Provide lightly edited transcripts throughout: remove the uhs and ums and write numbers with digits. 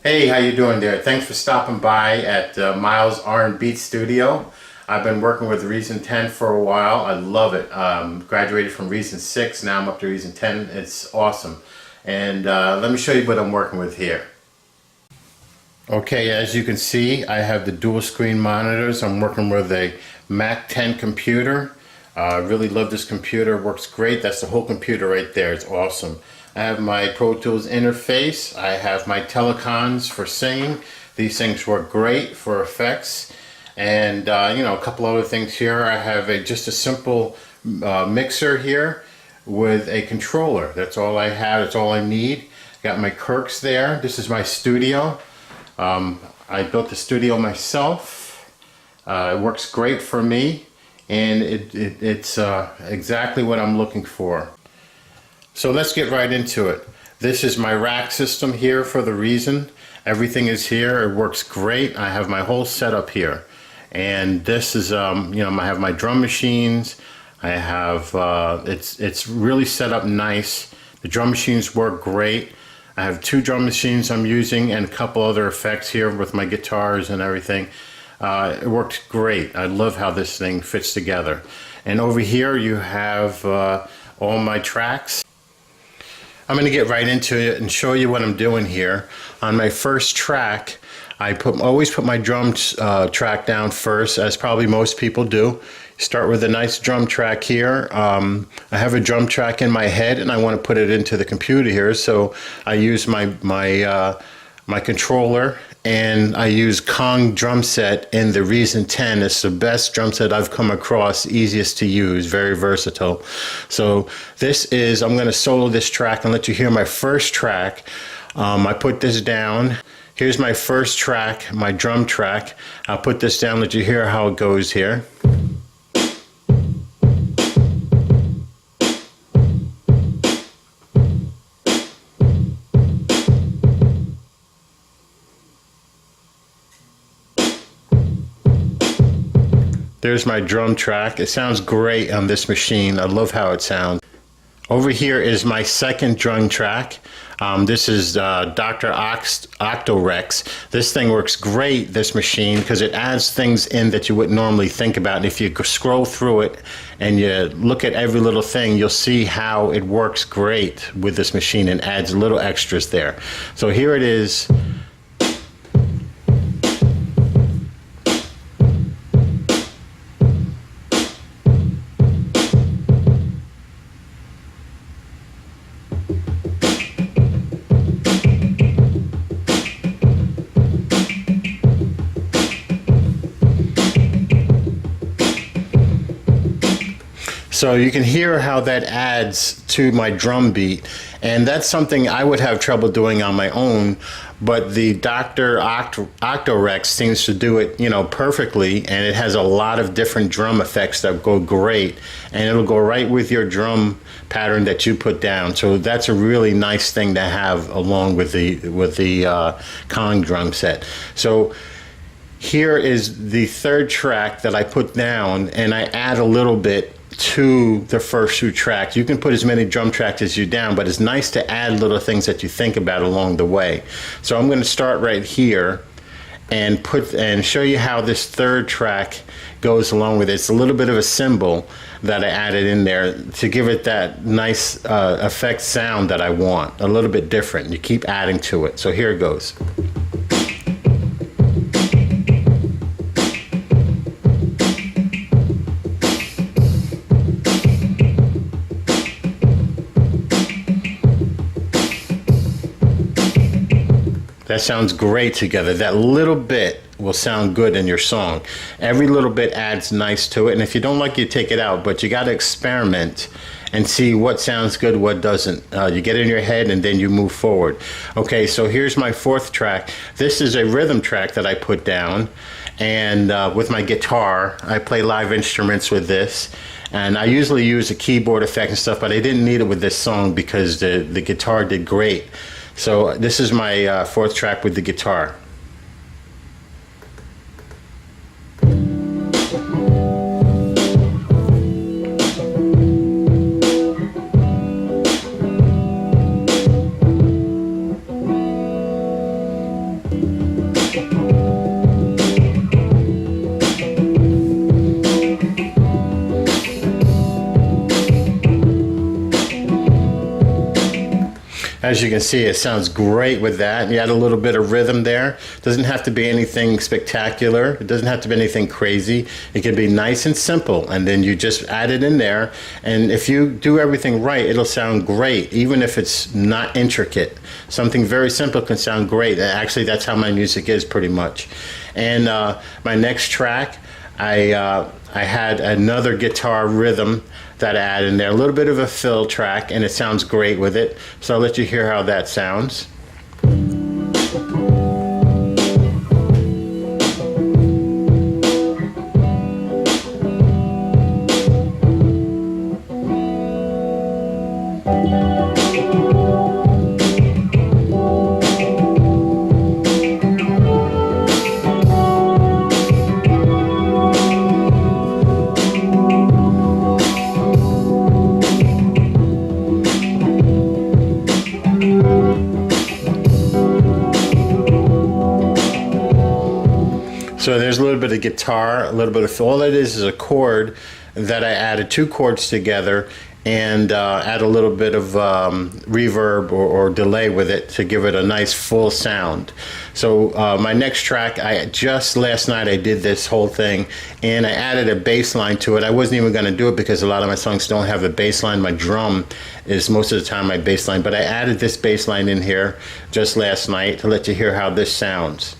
Hey, how you doing there? Thanks for stopping by at MilesR&Beats studio. I've been working with Reason 10 for a while. I love it. Graduated from Reason 6, now I'm up to Reason 10. It's awesome. And let me show you what I'm working with here. Okay, as you can see, I have the dual screen monitors. I'm working with a Mac 10 computer. I really love this computer. It works great. That's the whole computer right there. It's awesome. I have my Pro Tools interface. I have my Telecons for singing. These things work great for effects. And a couple other things here. I have just a simple mixer here with a controller. That's all I have. That's all I need. Got my Kirks there. This is my studio. I built the studio myself. It works great for me, and it's exactly what I'm looking for. So let's get right into it. This is my rack system here for the Reason. Everything is here. It works great. I have my whole setup here, and this is I have my drum machines. I have it's really set up nice. The drum machines work great. I have 2 drum machines I'm using and a couple other effects here with my guitars and everything. It worked great. I love how this thing fits together. And over here you have all my tracks. I'm going to get right into it and show you what I'm doing here. On my first track, I always put my drum track down first, as probably most people do. Start with a nice drum track here. I have a drum track in my head and I want to put it into the computer here, so I use my controller, and I use Kong drum set in the Reason 10. It's the best drum set I've come across, easiest to use, very versatile. So I'm going to solo this track and let you hear my first track. I put this down. Here's my first track, my drum track. I'll put this down, let you hear how it goes here. There's my drum track. It sounds great on this machine. I love how it sounds. Over here is my second drum track. This is Dr. Octorex. This thing works great, this machine, because it adds things in that you wouldn't normally think about. And if you scroll through it and you look at every little thing, you'll see how it works great with this machine and adds little extras there. So here it is. So you can hear how that adds to my drum beat, and that's something I would have trouble doing on my own, but the Dr. Octorex seems to do it, perfectly, and it has a lot of different drum effects that go great, and it'll go right with your drum pattern that you put down. So that's a really nice thing to have along with the Kong drum set. So here is the third track that I put down, and I add a little bit to the first 2 tracks. You can put as many drum tracks as you down, but it's nice to add little things that you think about along the way. So I'm going to start right here and show you how this third track goes along with it. It's a little bit of a cymbal that I added in there to give it that nice effect sound that I want, a little bit different. You keep adding to it. So here it goes. That sounds great together. That little bit will sound good in your song. Every little bit adds nice to it, and if you don't like it, you take it out, but you got to experiment and see what sounds good, what doesn't. You get it in your head and then you move forward. Okay, so here's my 4th track. This is a rhythm track that I put down, and with my guitar, I play live instruments with this. And I usually use a keyboard effect and stuff, but I didn't need it with this song because the guitar did great. So this is my 4th track with the guitar. As you can see, it sounds great with that. You add a little bit of rhythm there. Doesn't have to be anything spectacular. It doesn't have to be anything crazy. It can be nice and simple, and then you just add it in there. And if you do everything right, it'll sound great, even if it's not intricate. Something very simple can sound great. Actually, that's how my music is pretty much. And my next track, I had another guitar rhythm that I added in there, a little bit of a fill track, and it sounds great with it. So I'll let you hear how that sounds. So there's a little bit of guitar, a little bit of, all it is a chord that I added, two chords together, and add a little bit of reverb or delay with it to give it a nice full sound. So my next track, just last night I did this whole thing, and I added a bass line to it. I wasn't even going to do it because a lot of my songs don't have a bass line. My drum is most of the time my bass line, but I added this bass line in here just last night to let you hear how this sounds.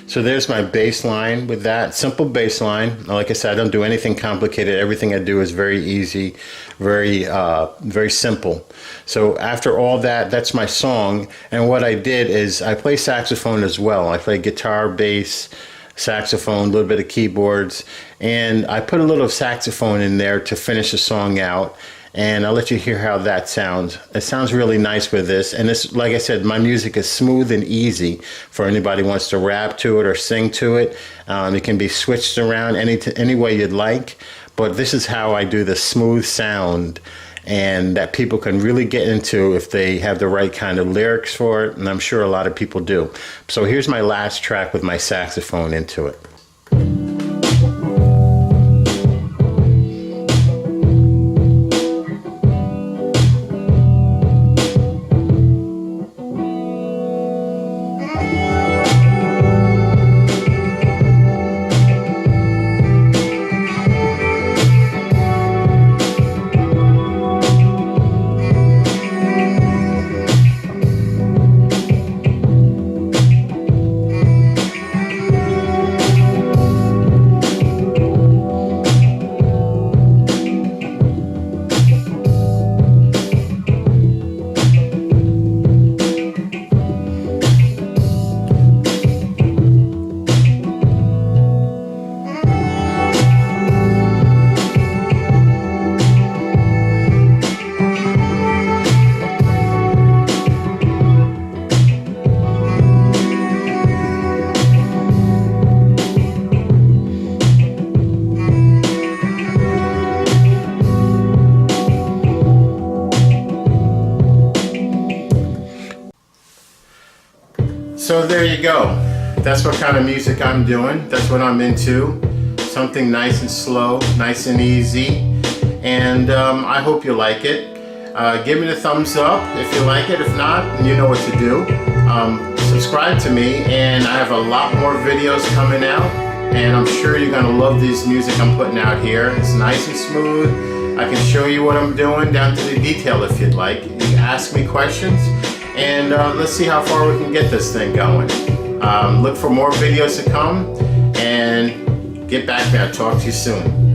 So there's my bass line with that, simple bass line. Like I said, I don't do anything complicated. Everything I do is very easy, very simple. So after all that, that's my song. And what I did is I play saxophone as well. I play guitar, bass, saxophone, a little bit of keyboards. And I put a little saxophone in there to finish the song out. And I'll let you hear how that sounds. It sounds really nice with this. And this, like I said, my music is smooth and easy for anybody who wants to rap to it or sing to it. It can be switched around any way you'd like. But this is how I do the smooth sound, and that people can really get into if they have the right kind of lyrics for it. And I'm sure a lot of people do. So here's my last track with my saxophone into it. So there you go. That's what kind of music I'm doing. That's what I'm into. Something nice and slow, nice and easy. And I hope you like it. Give me the thumbs up if you like it. If not, you know what to do. Subscribe to me, and I have a lot more videos coming out. And I'm sure you're gonna love this music I'm putting out here. It's nice and smooth. I can show you what I'm doing down to the detail if you'd like. You can ask me questions. And let's see how far we can get this thing going. Look for more videos to come, and get back there. I'll talk to you soon.